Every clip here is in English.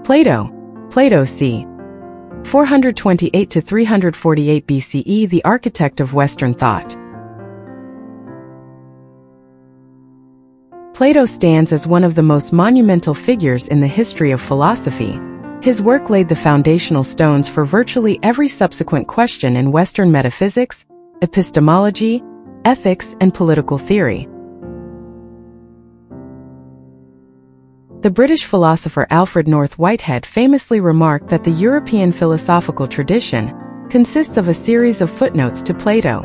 Plato. Plato c. 428 to 348 BCE, the architect of Western thought. Plato stands as one of the most monumental figures in the history of philosophy. His work laid the foundational stones for virtually every subsequent question in Western metaphysics, epistemology, ethics, and political theory. The British philosopher Alfred North Whitehead famously remarked that the European philosophical tradition consists of a series of footnotes to Plato.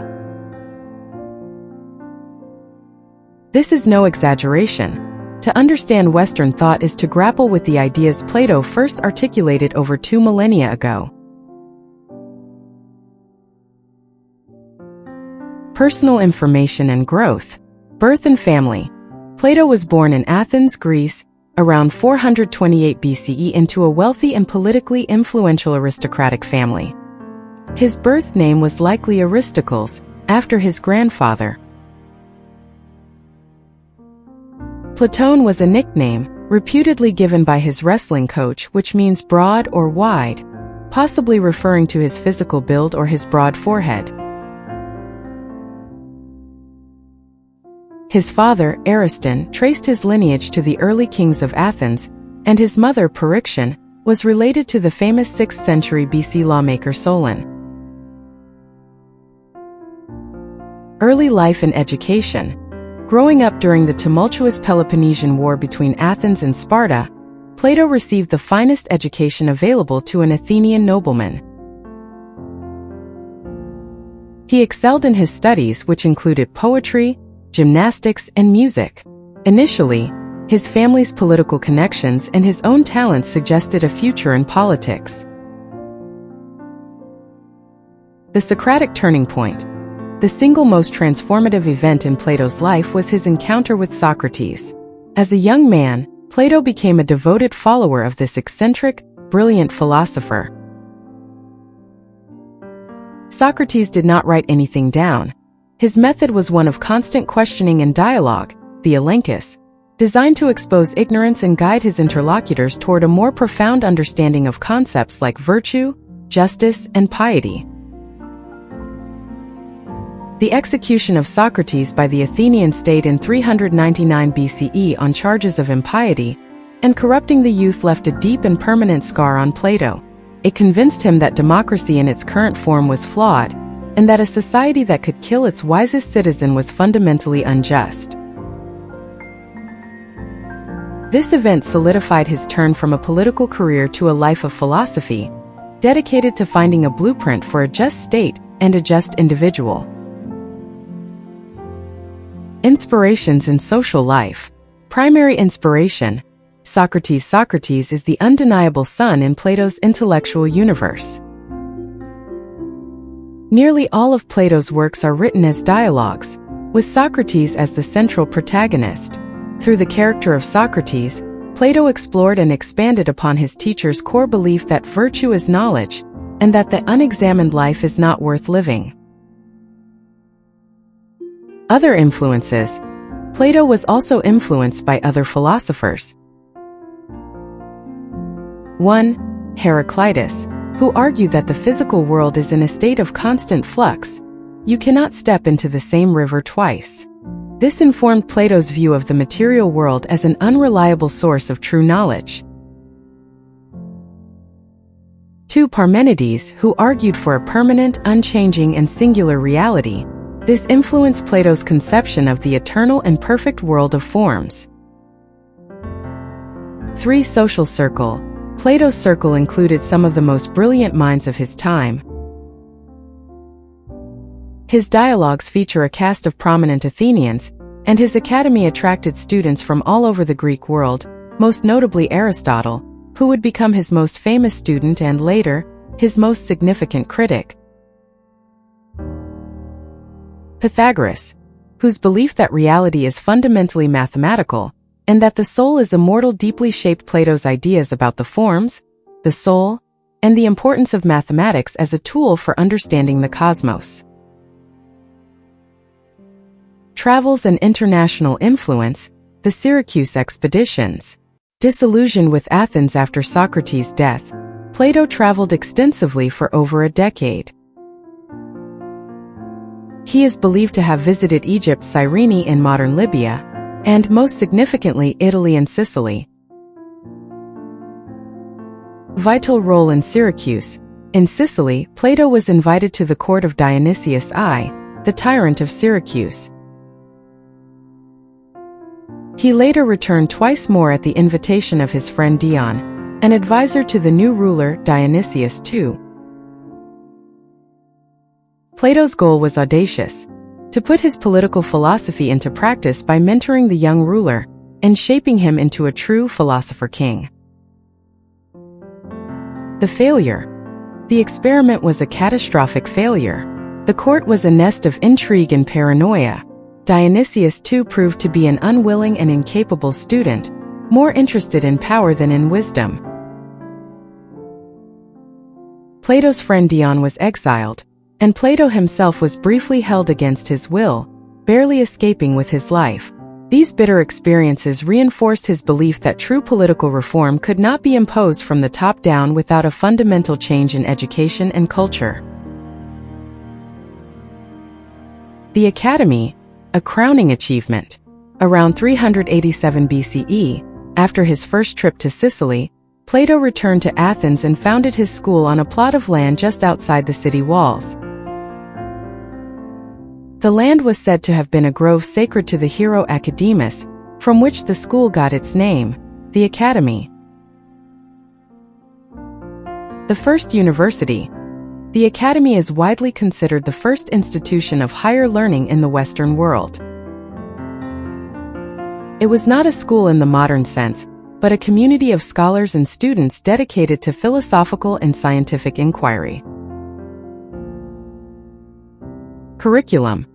This is no exaggeration. To understand Western thought is to grapple with the ideas Plato first articulated over 2 millennia ago. Personal information and growth. Birth and family. Plato was born in Athens, Greece, around 428 BCE into a wealthy and politically influential aristocratic family. His birth name was likely Aristocles, after his grandfather. Platone was a nickname, reputedly given by his wrestling coach, which means broad or wide, possibly referring to his physical build or his broad forehead. His father, Ariston, traced his lineage to the early kings of Athens, and his mother, Pariction, was related to the famous 6th century BC lawmaker Solon. Early life and education. Growing up during the tumultuous Peloponnesian War between Athens and Sparta, Plato received the finest education available to an Athenian nobleman. He excelled in his studies, which included poetry, gymnastics, and music. Initially, his family's political connections and his own talents suggested a future in politics. The Socratic turning point. The single most transformative event in Plato's life was his encounter with Socrates. As a young man, Plato became a devoted follower of this eccentric, brilliant philosopher. Socrates did not write anything down. His method was one of constant questioning and dialogue, the elenchus, designed to expose ignorance and guide his interlocutors toward a more profound understanding of concepts like virtue, justice, and piety. The execution of Socrates by the Athenian state in 399 BCE on charges of impiety and corrupting the youth left a deep and permanent scar on Plato. It convinced him that democracy in its current form was flawed, and that a society that could kill its wisest citizen was fundamentally unjust. This event solidified his turn from a political career to a life of philosophy, dedicated to finding a blueprint for a just state and a just individual. Inspirations in social life. Primary inspiration. Socrates. Socrates is the undeniable sun in Plato's intellectual universe. Nearly all of Plato's works are written as dialogues, with Socrates as the central protagonist. Through the character of Socrates, Plato explored and expanded upon his teacher's core belief that virtue is knowledge, and that the unexamined life is not worth living. Other influences. Plato was also influenced by other philosophers. 1. Heraclitus, who argued that the physical world is in a state of constant flux. You cannot step into the same river twice. This informed Plato's view of the material world as an unreliable source of true knowledge. 2. Parmenides, who argued for a permanent, unchanging, and singular reality. This influenced Plato's conception of the eternal and perfect world of forms. 3. Social circle. Plato's circle included some of the most brilliant minds of his time. His dialogues feature a cast of prominent Athenians, and his academy attracted students from all over the Greek world, most notably Aristotle, who would become his most famous student and later, his most significant critic. Pythagoras, whose belief that reality is fundamentally mathematical, and that the soul is immortal deeply shaped Plato's ideas about the forms, the soul, and the importance of mathematics as a tool for understanding the cosmos. Travels and international influence. The Syracuse expeditions. Disillusioned with Athens after Socrates' death, Plato traveled extensively for over a decade. He is believed to have visited Egypt, Cyrene in modern Libya, and most significantly Italy and Sicily. Vital role in Syracuse. In Sicily, Plato was invited to the court of Dionysius I, the tyrant of Syracuse. He later returned twice more at the invitation of his friend Dion, an advisor to the new ruler Dionysius II. Plato's goal was audacious: to put his political philosophy into practice by mentoring the young ruler and shaping him into a true philosopher-king. The failure. The experiment was a catastrophic failure. The court was a nest of intrigue and paranoia. Dionysius II proved to be an unwilling and incapable student, more interested in power than in wisdom. Plato's friend Dion was exiled, and Plato himself was briefly held against his will, barely escaping with his life. These bitter experiences reinforced his belief that true political reform could not be imposed from the top down without a fundamental change in education and culture. The Academy, a crowning achievement. Around 387 BCE, after his first trip to Sicily, Plato returned to Athens and founded his school on a plot of land just outside the city walls. The land was said to have been a grove sacred to the hero Academus, from which the school got its name, the Academy. The first university. The Academy is widely considered the first institution of higher learning in the Western world. It was not a school in the modern sense, but a community of scholars and students dedicated to philosophical and scientific inquiry. Curriculum.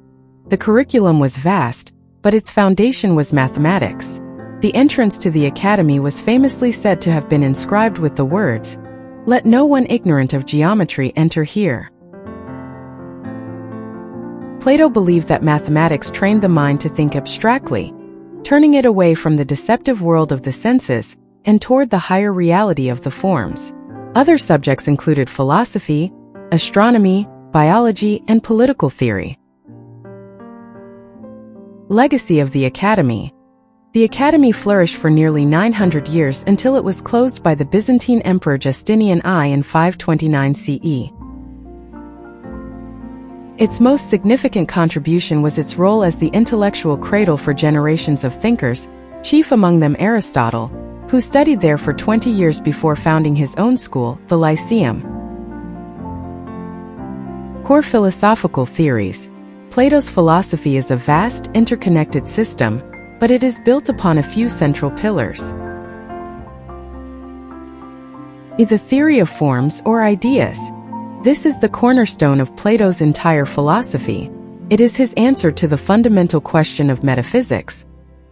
The curriculum was vast, but its foundation was mathematics. The entrance to the Academy was famously said to have been inscribed with the words, "Let no one ignorant of geometry enter here." Plato believed that mathematics trained the mind to think abstractly, turning it away from the deceptive world of the senses and toward the higher reality of the forms. Other subjects included philosophy, astronomy, biology, and political theory. Legacy of the Academy. The Academy flourished for nearly 900 years until it was closed by the Byzantine Emperor Justinian I in 529 CE. Its most significant contribution was its role as the intellectual cradle for generations of thinkers, chief among them Aristotle, who studied there for 20 years before founding his own school, the Lyceum. Core philosophical theories. Plato's philosophy is a vast, interconnected system, but it is built upon a few central pillars. The theory of forms or ideas. This is the cornerstone of Plato's entire philosophy. It is his answer to the fundamental question of metaphysics.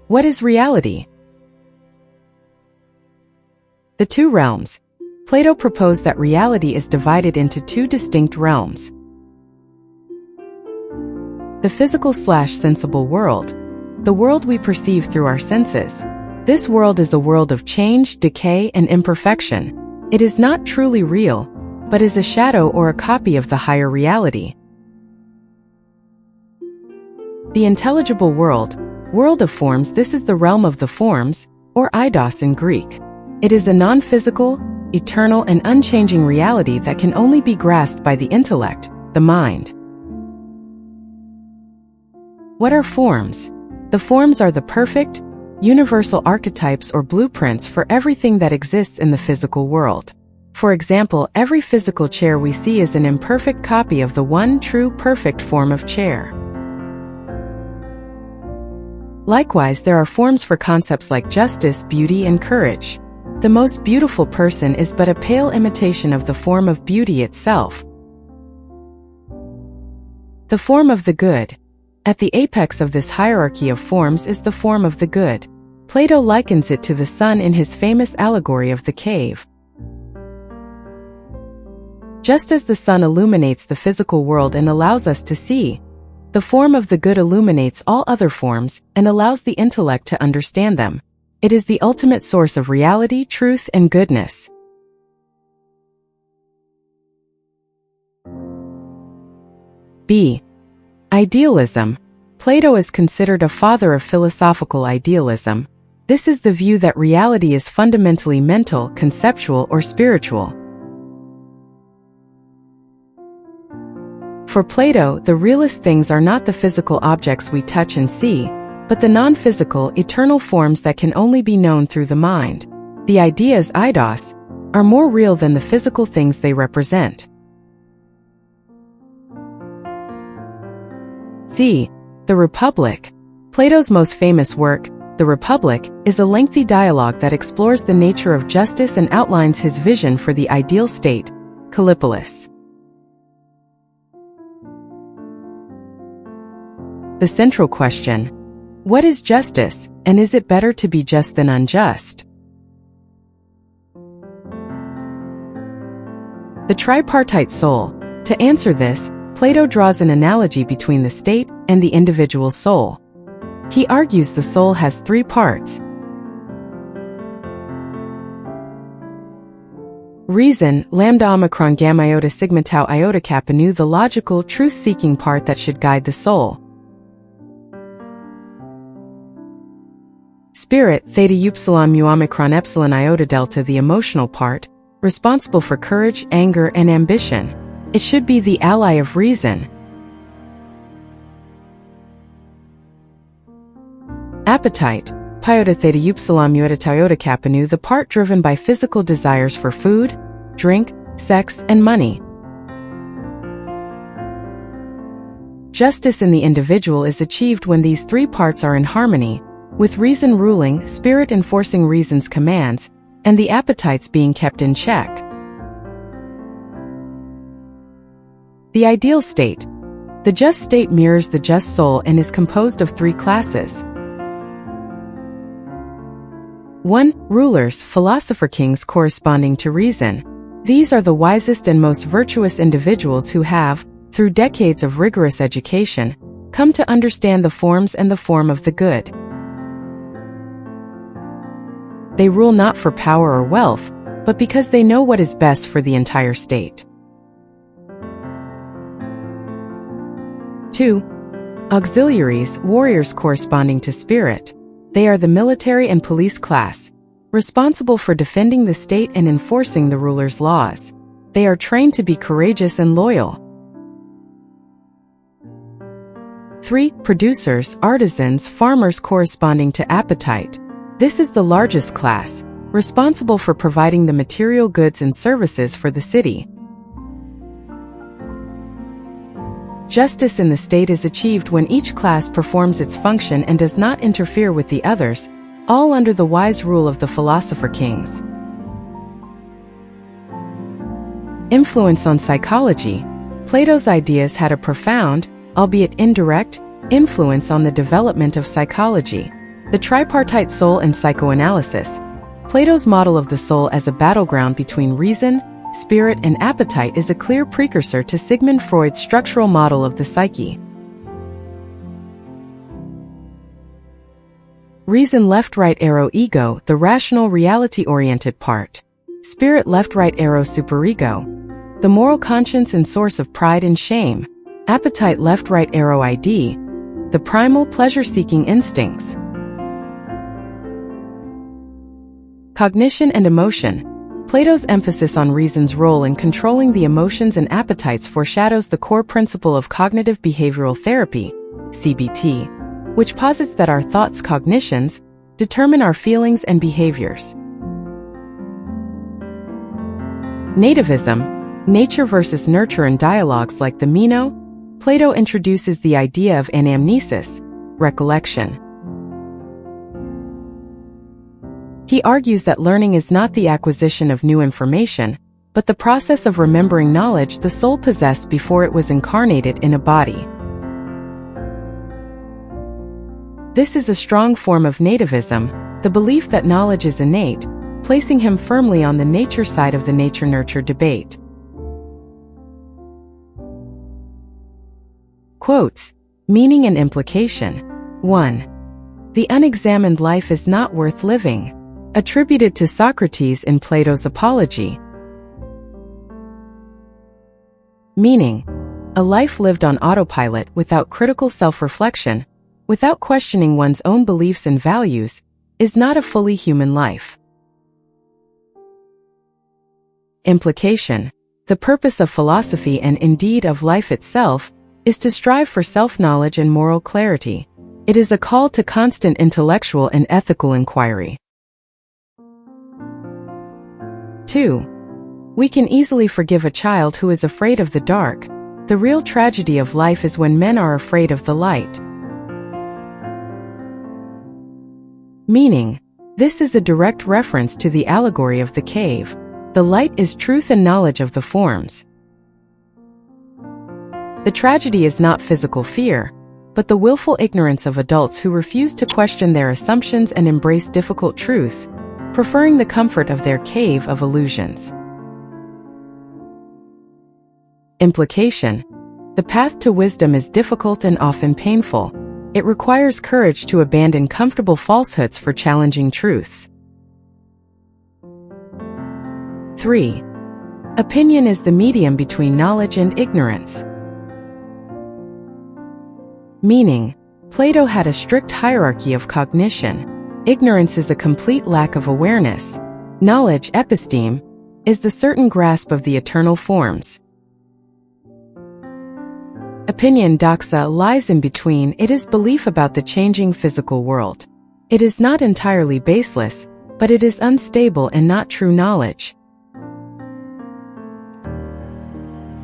What is reality? The two realms. Plato proposed that reality is divided into two distinct realms. The physical/sensible world, the world we perceive through our senses. This world is a world of change, decay, and imperfection. It is not truly real, but is a shadow or a copy of the higher reality. The intelligible world, world of forms. This is the realm of the forms, or eidos in Greek. It is a non-physical, eternal, and unchanging reality that can only be grasped by the intellect, the mind. What are forms? The forms are the perfect, universal archetypes or blueprints for everything that exists in the physical world. For example, every physical chair we see is an imperfect copy of the one true perfect form of chair. Likewise, there are forms for concepts like justice, beauty, and courage. The most beautiful person is but a pale imitation of the form of beauty itself. The form of the good. At the apex of this hierarchy of forms is the form of the good. Plato likens it to the sun in his famous allegory of the cave. Just as the sun illuminates the physical world and allows us to see, the form of the good illuminates all other forms and allows the intellect to understand them. It is the ultimate source of reality, truth, and goodness. B. Idealism. Plato is considered a father of philosophical idealism. This is the view that reality is fundamentally mental, conceptual, or spiritual. For Plato, the realist things are not the physical objects we touch and see, but the non-physical, eternal forms that can only be known through the mind. The ideas, eidos, are more real than the physical things they represent. C. The Republic. Plato's most famous work, The Republic, is a lengthy dialogue that explores the nature of justice and outlines his vision for the ideal state, Callipolis. The central question: what is justice, and is it better to be just than unjust? The tripartite soul. To answer this, Plato draws an analogy between the state and the individual soul. He argues the soul has three parts: reason, lambda omicron gamma iota sigma tau iota kappa nu, the logical, truth-seeking part that should guide the soul; spirit, theta upsilon mu omicron epsilon iota delta, the emotional part, responsible for courage, anger, and ambition. It should be the ally of reason. Appetite, piota theta upsilon mu eta tau iota kappa nu, the part driven by physical desires for food, drink, sex, and money. Justice in the individual is achieved when these three parts are in harmony, with reason ruling, spirit enforcing reason's commands, and the appetites being kept in check. The ideal state. The just state mirrors the just soul and is composed of three classes. 1. Rulers, philosopher kings corresponding to reason. These are the wisest and most virtuous individuals who have, through decades of rigorous education, come to understand the forms and the form of the good. They rule not for power or wealth, but because they know what is best for the entire state. 2. Auxiliaries, warriors corresponding to spirit. They are the military and police class, responsible for defending the state and enforcing the ruler's laws. They are trained to be courageous and loyal. 3. Producers, artisans, farmers corresponding to appetite. This is the largest class, responsible for providing the material goods and services for the city. Justice in the state is achieved when each class performs its function and does not interfere with the others, all under the wise rule of the philosopher kings. Influence on psychology. Plato's ideas had a profound, albeit indirect, influence on the development of psychology. The tripartite soul and psychoanalysis. Plato's model of the soul as a battleground between reason, spirit, and appetite is a clear precursor to Sigmund Freud's structural model of the psyche. Reason left-right arrow ego, the rational reality-oriented part. Spirit left-right arrow superego, the moral conscience and source of pride and shame. Appetite left-right arrow ID, the primal pleasure-seeking instincts. Cognition and emotion. Plato's emphasis on reason's role in controlling the emotions and appetites foreshadows the core principle of cognitive behavioral therapy, CBT, which posits that our thoughts, cognitions, determine our feelings and behaviors. Nativism, nature versus nurture. In dialogues like the Meno, Plato introduces the idea of anamnesis, recollection. He argues that learning is not the acquisition of new information, but the process of remembering knowledge the soul possessed before it was incarnated in a body. This is a strong form of nativism, the belief that knowledge is innate, placing him firmly on the nature side of the nature-nurture debate. Quotes, meaning and implication. 1. The unexamined life is not worth living. Attributed to Socrates in Plato's Apology. Meaning, a life lived on autopilot without critical self-reflection, without questioning one's own beliefs and values, is not a fully human life. Implication: the purpose of philosophy and indeed of life itself is to strive for self-knowledge and moral clarity. It is a call to constant intellectual and ethical inquiry. 2. We can easily forgive a child who is afraid of the dark. The real tragedy of life is when men are afraid of the light. Meaning, this is a direct reference to the allegory of the cave. The light is truth and knowledge of the forms. The tragedy is not physical fear, but the willful ignorance of adults who refuse to question their assumptions and embrace difficult truths, preferring the comfort of their cave of illusions. Implication: the path to wisdom is difficult and often painful. It requires courage to abandon comfortable falsehoods for challenging truths. 3. Opinion is the medium between knowledge and ignorance. Meaning, Plato had a strict hierarchy of cognition. Ignorance is a complete lack of awareness. Knowledge, episteme, is the certain grasp of the eternal forms. Opinion, doxa, lies in between. It is belief about the changing physical world. It is not entirely baseless, but it is unstable and not true knowledge.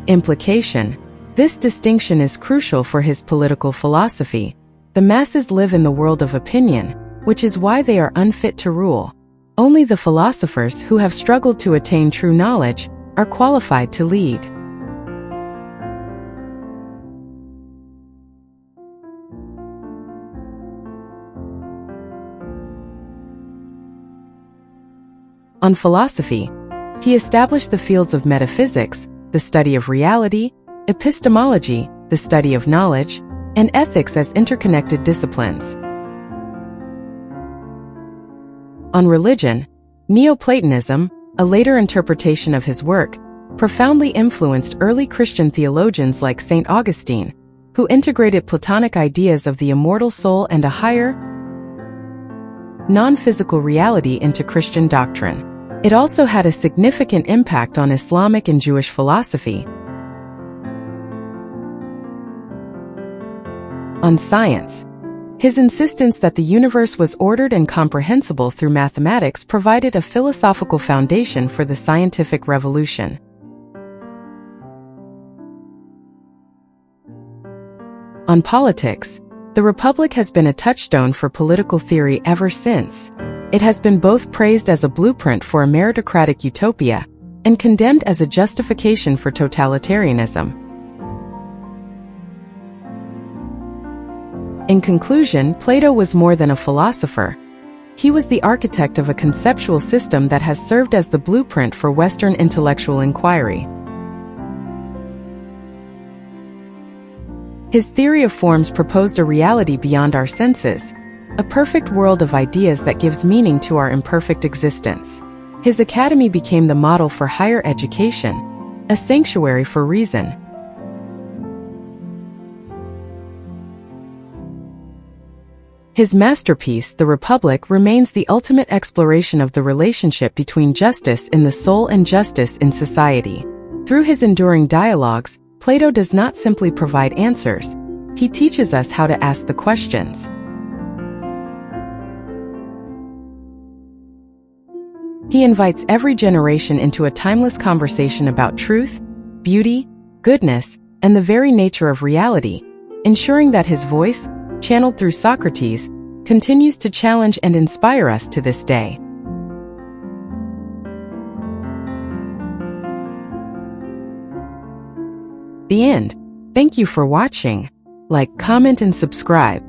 Implication: this distinction is crucial for his political philosophy. The masses live in the world of opinion, which is why they are unfit to rule. Only the philosophers who have struggled to attain true knowledge are qualified to lead. On philosophy, he established the fields of metaphysics, the study of reality, epistemology, the study of knowledge, and ethics as interconnected disciplines. On religion, Neoplatonism, a later interpretation of his work, profoundly influenced early Christian theologians like St. Augustine, who integrated Platonic ideas of the immortal soul and a higher, non-physical reality into Christian doctrine. It also had a significant impact on Islamic and Jewish philosophy. On science, his insistence that the universe was ordered and comprehensible through mathematics provided a philosophical foundation for the scientific revolution. On politics, the Republic has been a touchstone for political theory ever since. It has been both praised as a blueprint for a meritocratic utopia and condemned as a justification for totalitarianism. In conclusion, Plato was more than a philosopher. He was the architect of a conceptual system that has served as the blueprint for Western intellectual inquiry. His theory of forms proposed a reality beyond our senses, a perfect world of ideas that gives meaning to our imperfect existence. His academy became the model for higher education, a sanctuary for reason. His masterpiece, The Republic, remains the ultimate exploration of the relationship between justice in the soul and justice in society. Through his enduring dialogues, Plato does not simply provide answers. He teaches us how to ask the questions. He invites every generation into a timeless conversation about truth, beauty, goodness, and the very nature of reality, ensuring that his voice, channeled through Socrates, continues to challenge and inspire us to this day. The end. Thank you for watching. Like, comment, and subscribe.